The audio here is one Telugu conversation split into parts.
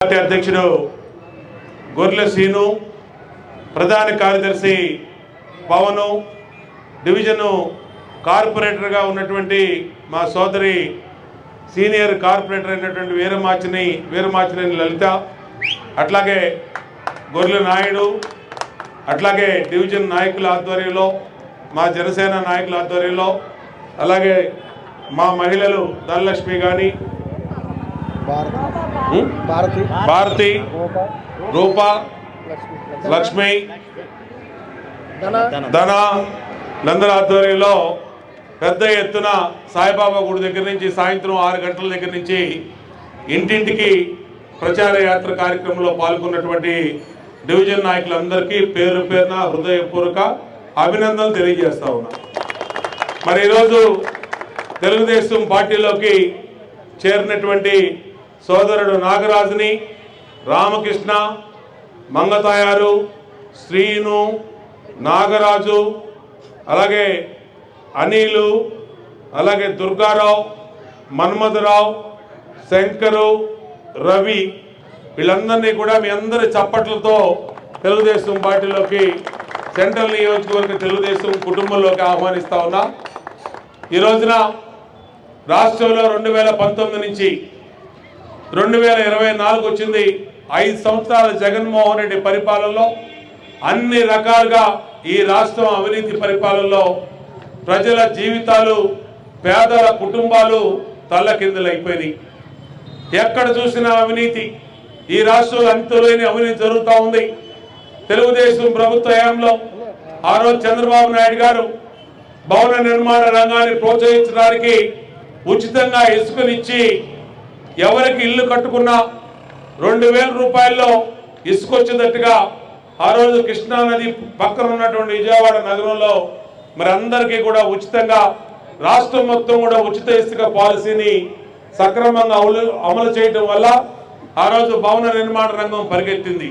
పార్టీ అధ్యక్షుడు గొర్రెల శ్రీను, ప్రధాన కార్యదర్శి పవను, డివిజను కార్పొరేటర్గా ఉన్నటువంటి మా సోదరి సీనియర్ కార్పొరేటర్ అయినటువంటి వీరమాచినేని లలిత, అట్లాగే గొర్రెల నాయుడు, అట్లాగే డివిజన్ నాయకుల ఆధ్వర్యంలో, మా జనసేన నాయకుల ఆధ్వర్యంలో, అలాగే మా మహిళలు ధనలక్ష్మి కానీ, భారతి, రూప, లక్ష్మి, ధన నందన ఆధ్వర్యంలో పెద్ద ఎత్తున సాయిబాబా గుడి దగ్గర నుంచి సాయంత్రం 6 గంటల దగ్గర నుంచి ఇంటింటికి ప్రచార యాత్ర కార్యక్రమంలో పాల్గొన్నటువంటి డివిజన్ నాయకులందరికీ పేరు పేరున హృదయపూర్వక అభినందనలు తెలియజేస్తా ఉన్నా. మరి ఈరోజు తెలుగుదేశం పార్టీలోకి చేరినటువంటి సోదరుడు నాగరాజుని, రామకృష్ణ, మంగతాయారు, శ్రీను, నాగరాజు, అలాగే అనిలు, అలాగే దుర్గారావు, మన్మధరావు, శంకరు, రవి, వీళ్ళందరినీ కూడా మీ అందరి చప్పట్లతో తెలుగుదేశం పార్టీలోకి, సెంట్రల్ నియోజకవర్గ తెలుగుదేశం కుటుంబంలోకి ఆహ్వానిస్తా ఉన్నా. ఈ రోజున రాష్ట్రంలో 2019 నుంచి 2024 వచ్చింది. 5 సంవత్సరాల జగన్మోహన్ రెడ్డి పరిపాలనలో అన్ని రకాలుగా ఈ రాష్ట్రం అవినీతి పరిపాలనలో ప్రజల జీవితాలు, పేదల కుటుంబాలు తల్లకిందులైపోయినాయి. ఎక్కడ చూసినా అవినీతి, ఈ రాష్ట్రంలో అంతులేని అవినీతి జరుగుతూ ఉంది. తెలుగుదేశం ప్రభుత్వ హయాంలో ఆ రోజు చంద్రబాబు నాయుడు గారు భవన నిర్మాణ రంగాన్ని ప్రోత్సహించడానికి ఉచితంగా ఇసుకనిచ్చి ఎవరికి ఇల్లు కట్టుకున్నా 2000 రూపాయల్లో ఇసుక వచ్చేటట్టుగా ఆ రోజు కృష్ణానది పక్కన ఉన్నటువంటి విజయవాడ నగరంలో మరి అందరికీ కూడా ఉచితంగా, రాష్ట్రం మొత్తం కూడా ఉచిత ఇసుక పాలసీని సక్రమంగా అమలు చేయడం వల్ల ఆ రోజు భవన నిర్మాణ రంగం పరిగెత్తింది.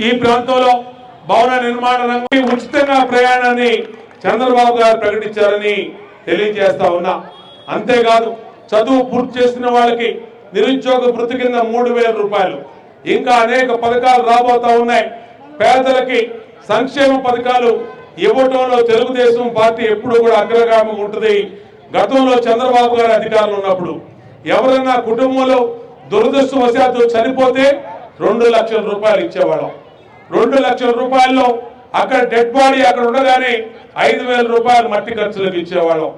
ఈ ప్రాంతంలో భవన నిర్మాణ రంగం ఉచితంగా ప్రయాణాన్ని చంద్రబాబు గారు ప్రకటించారని తెలియజేస్తా ఉన్నా. అంతేకాదు చదువు పూర్తి చేసిన వాళ్ళకి నిరుద్యోగ భృతి కింద 3000 రూపాయలు, ఇంకా అనేక పథకాలు రాబోతా ఉన్నాయి. పేదలకి సంక్షేమ పథకాలు ఇవ్వటంలో తెలుగుదేశం పార్టీ ఎప్పుడు కూడా అగ్రగామిగా ఉంటుంది. గతంలో చంద్రబాబు గారు అధికారులు ఉన్నప్పుడు ఎవరైనా కుటుంబంలో దురదృష్టవశాత్తు చనిపోతే 2 లక్షల రూపాయలు ఇచ్చేవాళ్ళం. 2 లక్షల రూపాయల్లో అక్కడ డెడ్ బాడీ అక్కడ ఉండగానే 5000 రూపాయలు మట్టి ఖర్చులకు ఇచ్చేవాళ్ళం.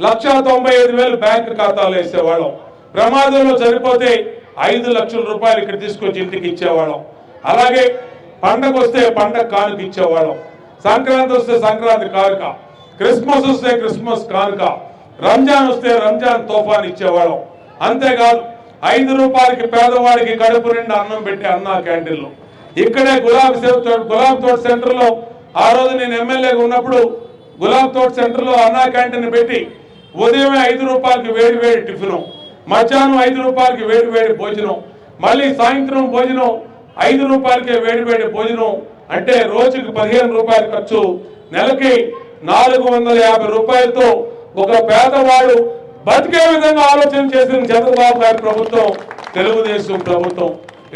1,95,000 బ్యాంకు ఖాతాలు వేసేవాళ్ళం. ప్రమాదంలో చనిపోతే 5 లక్షల రూపాయలు ఇక్కడ తీసుకొచ్చి ఇంటికి ఇచ్చేవాళ్ళం. అలాగే పండగ వస్తే పండగ కానుక ఇచ్చేవాళ్ళం. సంక్రాంతి వస్తే సంక్రాంతి కానుక, క్రిస్మస్ వస్తే క్రిస్మస్ కానుక, రంజాన్ వస్తే రంజాన్ తోఫాన్ ఇచ్చేవాళ్ళం. అంతేకాదు 5 రూపాయలకి పేదవాడికి కడుపు నిండా అన్నం పెట్టే అన్నా క్యాంటీన్లు. ఇక్కడే గులాబ్ తోట సెంటర్లో ఆ రోజు నేను ఎమ్మెల్యేగా ఉన్నప్పుడు గులాబ్ తోట సెంటర్లో అన్నా క్యాంటీన్ పెట్టి ఉదయమే 5 రూపాయలకి వేడి వేడి టిఫిను, మధ్యాహ్నం 5 రూపాయలకి వేడి వేడి భోజనం, మళ్ళీ సాయంత్రం భోజనం 5 రూపాయలకే వేడి వేడి భోజనం. అంటే రోజుకి 15 రూపాయల ఖర్చు, నెలకి 450 రూపాయలతో ఒక పేదవాడు బతికే విధంగా ఆలోచన చేసిన చంద్రబాబు గారి ప్రభుత్వం తెలుగుదేశం ప్రభుత్వం.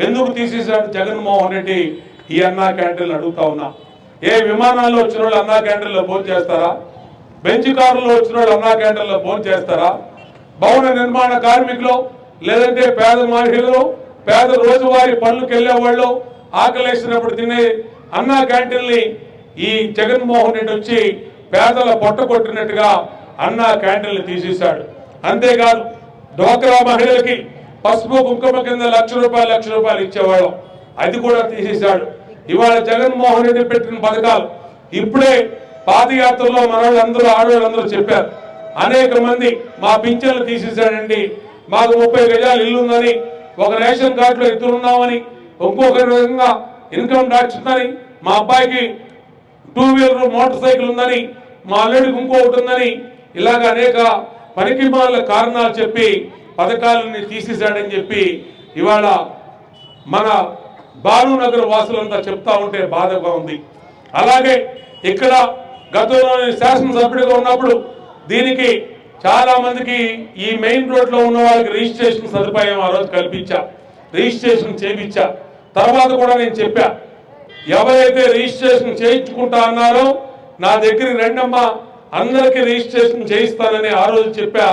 ఎందుకు తీసేశాడు జగన్మోహన్ రెడ్డి ఈ అన్నా క్యాంటీన్లు అడుగుతా ఉన్నా. ఏ విమానాల్లో వచ్చిన వాళ్ళు అన్నా క్యాంటీన్లో భోజనం చేస్తారా? బెంచ్ కారులో వచ్చిన వాళ్ళు అన్నా క్యాంటీన్లో భోజనం చేస్తారా? భవన నిర్మాణ కార్మికులు, లేదంటే పేద మహిళలు, పేద రోజువారీ పనులకు వెళ్లే వాళ్ళు ఆకలేసినప్పుడు తినే అన్నా క్యాంటీన్ని ఈ జగన్మోహన్ రెడ్డి వచ్చి పేదల పొట్ట కొట్టినట్టుగా అన్నా క్యాంటీన్లు తీసేశాడు. అంతేకాదు డ్వాక్రా మహిళలకి పసుపు కుంకుమ కింద 1,00,000 రూపాయలు ఇచ్చేవాళ్ళం, అది కూడా తీసేశాడు. ఇవాళ జగన్మోహన్ రెడ్డి పెట్టిన పథకాలు ఇప్పుడే పాదయాత్రలో మనవాళ్ళందరూ ఆడవాళ్ళందరూ చెప్పారు. అనేక మంది మా పింఛన్లు తీసేశాడండి, మాకు 30 గజాలు ఇల్లు ఉందని, ఒక రేషన్ కార్డులో ఇద్దరున్నామని, ఇంకొక విధంగా ఇన్కమ్ ట్యాక్స్ ఉందని, మా అబ్బాయికి 2 వీలర్ మోటార్ సైకిల్ ఉందని, మా అల్లుడికి ఇంకొకటి ఉందని, ఇలాగ అనేక పనికిమాల కారణాలు చెప్పి పథకాలని తీసేశాడని చెప్పి ఇవాళ మన భానునగర్ వాసులంతా చెప్తా ఉంటే బాధగా ఉంది. అలాగే ఇక్కడ గతంలో శాసనసభ్యుడిగా ఉన్నప్పుడు దీనికి చాలా మందికి ఈ మెయిన్ రోడ్ లో ఉన్న వాళ్ళకి రిజిస్ట్రేషన్ సదుపాయం ఆ రోజు కల్పించా. రిజిస్ట్రేషన్ చేయించా. తర్వాత కూడా నేను చెప్పా, ఎవరైతే రిజిస్ట్రేషన్ చేయించుకుంటా అన్నారో నా దగ్గరికి రండమ్మా, అందరికీ రిజిస్ట్రేషన్ చేయిస్తానని ఆ రోజు చెప్పా.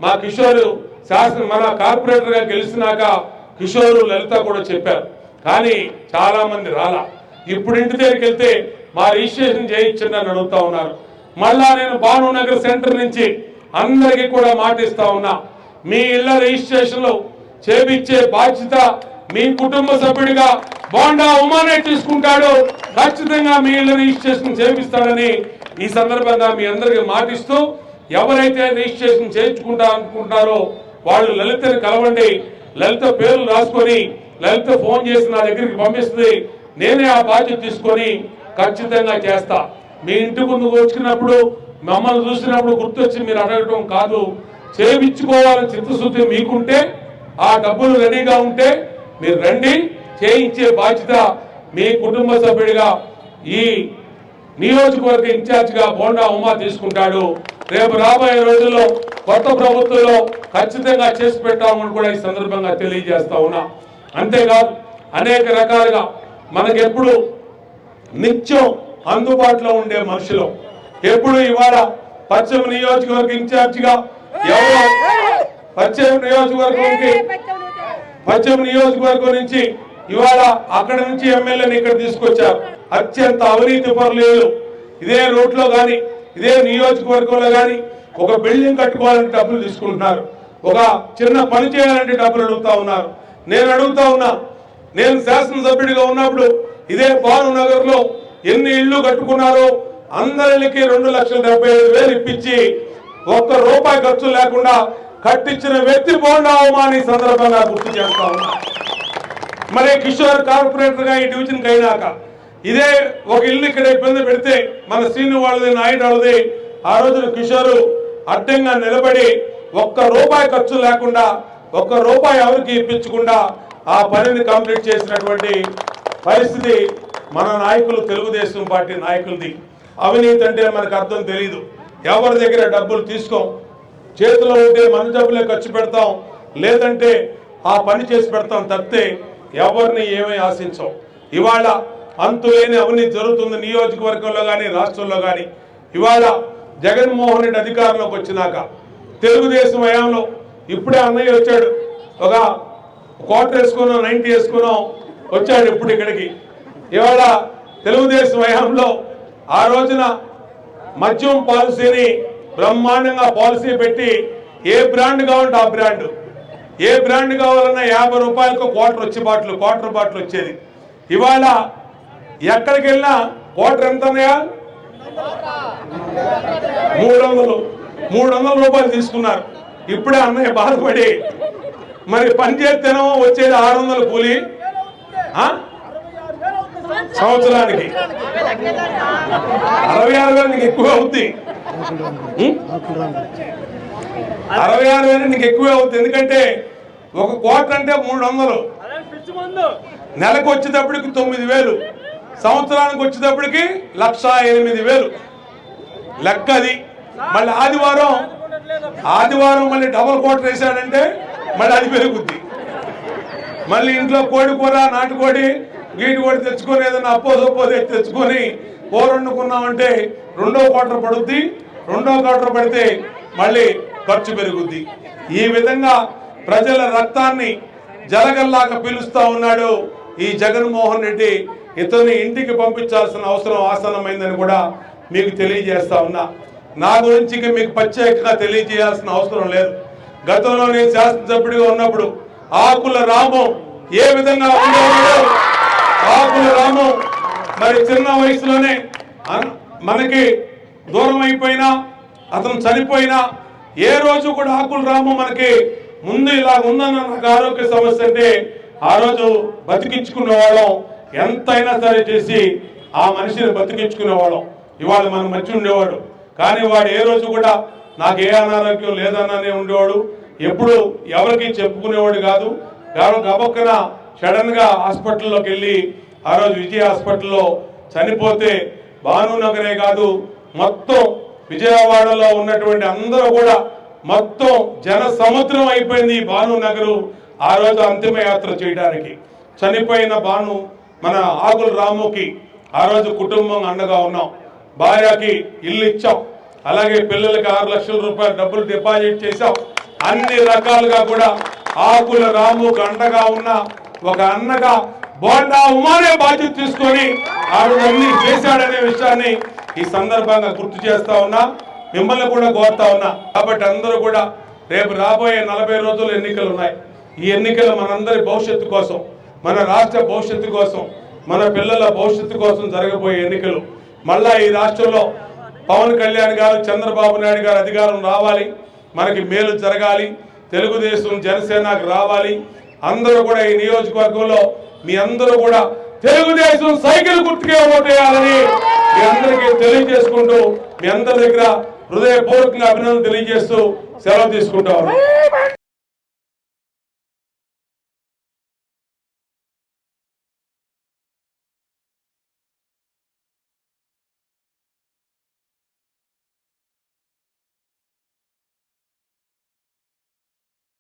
మా కిషోరు మన కార్పొరేటర్గా గెలిచినాక కిషోరు లలిత కూడా చెప్పారు. కానీ చాలా మంది రాలా. ఇప్పుడు ఇంటి దగ్గరికి వెళ్తే మా రిజిస్ట్రేషన్ చేయించండి అని అడుగుతా ఉన్నారు. మళ్ళా నేను భానునగర్ సెంటర్ నుంచి అందరికీ కూడా మాటిస్తా ఉన్నా, మీ ఇళ్ల రిజిస్ట్రేషన్లు చేపించే బాధ్యత మీ కుటుంబ సభ్యుడిగా బోండా ఉమానే తీసుకుంటాడు. ఖచ్చితంగా మీ ఇళ్ల రిజిస్ట్రేషన్ చేపిస్తాడని ఈ సందర్భంగా మీ అందరికీ మాటిస్తూ, ఎవరైతే రిజిస్ట్రేషన్ చేయించుకుంటా అనుకుంటారో వాళ్ళు లలితని కలవండి. లలిత పేర్లు రాసుకొని లలిత ఫోన్ చేసి నా దగ్గరికి పంపిస్తుంది. నేనే ఆ బాధ్యత తీసుకొని ఖచ్చితంగా చేస్తా. మీ ఇంటి ముందు వచ్చినప్పుడు మమ్మల్ని చూసినప్పుడు గుర్తొచ్చి మీరు అడగటం కాదు, చేయించుకోవాలని చిత్తశుద్ధి మీకుంటే, ఆ డబ్బులు రెడీగా ఉంటే మీరు రండి, చేయించే బాధ్యత మీ కుటుంబ సభ్యుడిగా ఈ నియోజకవర్గ ఇన్ఛార్జిగా బోండా ఉమా తీసుకుంటాడు. రేపు రాబోయే రోజుల్లో కొత్త ప్రభుత్వంలో ఖచ్చితంగా చేసి పెట్టామని కూడా ఈ సందర్భంగా తెలియజేస్తా ఉన్నా. అంతేకాదు అనేక రకాలుగా మనకెప్పుడు నిత్యం అందుబాటులో ఉండే మనుషులు, ఎప్పుడు ఇవాళ పశ్చిమ నియోజకవర్గ ఇన్ఛార్జిగా ఎవరో పశ్చిమ నియోజకవర్గం నుంచి ఇవాళ అక్కడ నుంచి ఎమ్మెల్యేని ఇక్కడ తీసుకొచ్చారు. అత్యంత అవినీతి పరులు ఇదే రోడ్లో కానీ ఇదే నియోజకవర్గంలో కానీ ఒక బిల్డింగ్ కట్టుకోవాలంటే డబ్బులు తీసుకుంటున్నారు, ఒక చిన్న పని చేయాలంటే డబ్బులు అడుగుతా ఉన్నారు. నేను అడుగుతా ఉన్నా, నేను శాసనసభ్యుడిగా ఉన్నప్పుడు ఇదే భానునగర్ లో ఎన్ని ఇళ్లు కట్టుకున్నారో అందరికి 2,75,000 ఇప్పించి ఒక్క రూపాయి ఖర్చు లేకుండా కట్టించిన వ్యక్తి బోండా ఉమాని సందర్భంగా గుర్తు చేస్తా ఉన్నా. మరి కిషోర్ కార్పొరేటర్ గా ఈ డివిజన్కి అయినాక ఇదే ఒక ఇల్లు ఇక్కడ ఇబ్బంది పెడితే మన శ్రీను వాళ్ళది, నాయుడు వాళ్ళది, ఆ రోజున కిషోరు అడ్డంగా నిలబడి ఒక్క రూపాయి ఖర్చు లేకుండా, ఒక్క రూపాయి ఎవరికి ఇప్పించకుండా ఆ పనిని కంప్లీట్ చేసినటువంటి పరిస్థితి మన నాయకులు, తెలుగుదేశం పార్టీ నాయకులది. అవినీతి అంటే మనకు అర్థం తెలీదు. ఎవరి దగ్గర డబ్బులు తీసుకోం, చేతిలో ఉంటే మన డబ్బులే ఖర్చు పెడతాం, లేదంటే ఆ పని చేసి పెడతాం తప్పితే ఎవరిని ఏమీ ఆశించం. ఇవాళ అంతులేని అవినీతి జరుగుతుంది నియోజకవర్గంలో కానీ రాష్ట్రంలో కానీ. ఇవాళ జగన్మోహన్ రెడ్డి అధికారంలోకి వచ్చినాక తెలుగుదేశం హయాంలో ఇప్పుడే అన్నయ్య వచ్చాడు, ఒక క్వార్టర్ వేసుకున్నాం, 90 వేసుకున్నాం, వచ్చాడు ఇప్పుడు ఇక్కడికి. ఇవాళ తెలుగుదేశం హయాంలో ఆ రోజున మద్యం పాలసీని బ్రహ్మాండంగా పాలసీ పెట్టి ఏ బ్రాండ్ కావాలంటే ఆ బ్రాండ్, ఏ బ్రాండ్ కావాలన్నా 50 రూపాయలకు క్వార్టర్ బాటిల్ వచ్చేది. ఇవాళ ఎక్కడికి వెళ్ళినా క్వార్టర్ ఎంత ఉన్నాయా? 300 రూపాయలు తీసుకున్నారు. ఇప్పుడే అన్నయ్య బాధపడి మరి పని చేస్తేనేమో వచ్చేది 600 కూలి, సంవత్సరానికి 66,000 నీకు ఎక్కువ అవుద్ది, 66,000 నీకు ఎక్కువే అవుతుంది. ఎందుకంటే ఒక క్వార్టర్ అంటే 300, నెలకు వచ్చేటప్పటికి 9,000, సంవత్సరానికి వచ్చేటప్పటికి 1,08,000 లెక్క అది. మళ్ళీ ఆదివారం మళ్ళీ డబల్ క్వార్టర్ వేసాడంటే మళ్ళీ అది పెరుగుద్ది. మళ్ళీ ఇంట్లో కోడి కూర, నాటుకోడి, గీటి కోడి తెచ్చుకొని ఏదైనా అప్పో తెచ్చుకొని కూర వండుకున్నామంటే 2వ క్వార్టర్ పడుద్ది. 2వ క్వార్టర్ పడితే మళ్ళీ ఖర్చు పెరుగుద్ది. ఈ విధంగా ప్రజల రక్తాన్ని జలగల్లాగా పీలుస్తా ఉన్నాడు ఈ జగన్మోహన్ రెడ్డి. ఇతన్ని ఇంటికి పంపించాల్సిన అవసరం ఆసన్నమైందని కూడా మీకు తెలియజేస్తా ఉన్నా. నా గురించి మీకు ప్రత్యేకంగా తెలియజేయాల్సిన అవసరం లేదు. గతంలో నేను శాసనసభ్యుడిగా ఉన్నప్పుడు ఆకుల రామం ఏ విధంగా ఉండేవాడు, ఆకుల రామం మరి చిన్న వయసులోనే మనకి దూరం అయిపోయినా, అతను చనిపోయినా ఏ రోజు కూడా ఆకుల రామం మనకి ముందు ఇలా ఉందన్న నాకు ఆరోగ్య సమస్య అంటే ఆ రోజు బతికించుకునేవాళ్ళం, ఎంతైనా సరే చేసి ఆ మనిషిని బతికించుకునేవాళ్ళం. ఇవాళ మన మధ్య ఉండేవాడు, కానీ వాడు ఏ రోజు కూడా నాకు ఏ అనారోగ్యం లేదన్నానే ఉండేవాడు. ఎప్పుడు ఎవరికి చెప్పుకునేవాడు కాదు. గబక్కన సడన్ గా హాస్పిటల్లోకి వెళ్ళి ఆ రోజు విజయ హాస్పిటల్లో చనిపోతే భానునగరే కాదు మొత్తం విజయవాడలో ఉన్నటువంటి అందరూ కూడా మొత్తం జన సముద్రం అయిపోయింది భానునగరు. ఆ రోజు అంతిమ యాత్ర చేయడానికి. చనిపోయిన భాను మన ఆకుల రాముకి ఆ రోజు కుటుంబం అండగా ఉన్నాం. భార్యకి ఇల్లు ఇచ్చాం, అలాగే పిల్లలకి 6 లక్షల రూపాయల డబ్బులు డిపాజిట్ చేశాం. అన్ని రకాలుగా కూడా ఆకుల రాముకు అండగా ఉన్న ఒక అన్నగా బోండా ఉమానే బాధ్యత తీసుకొని అన్ని చేశాడనే విషయాన్ని ఈ సందర్భంగా గుర్తు చేస్తా ఉన్నా, మిమ్మల్ని కూడా కోరుతా ఉన్నా. కాబట్టి అందరూ కూడా రేపు రాబోయే 40 రోజులు ఎన్నికలు ఉన్నాయి. ఈ ఎన్నికలు మనందరి భవిష్యత్తు కోసం, మన రాష్ట్ర భవిష్యత్తు కోసం, మన పిల్లల భవిష్యత్తు కోసం జరగబోయే ఎన్నికలు. మళ్ళా ఈ రాష్ట్రంలో పవన్ కళ్యాణ్ గారు, చంద్రబాబు నాయుడు గారు అధికారం రావాలి, మనకి మేలు జరగాలి, తెలుగుదేశం జనసేనకు రావాలి. అందరూ కూడా ఈ నియోజకవర్గంలో మీ అందరూ కూడా తెలుగుదేశం సైకిల్ గుర్తుకే ఓటేయాలని మీ అందరికీ తెలియజేసుకుంటూ మీ అందరి దగ్గర హృదయపూర్వకంగా అభినందనలు తెలియజేస్తూ సెలవు తీసుకుంటాం.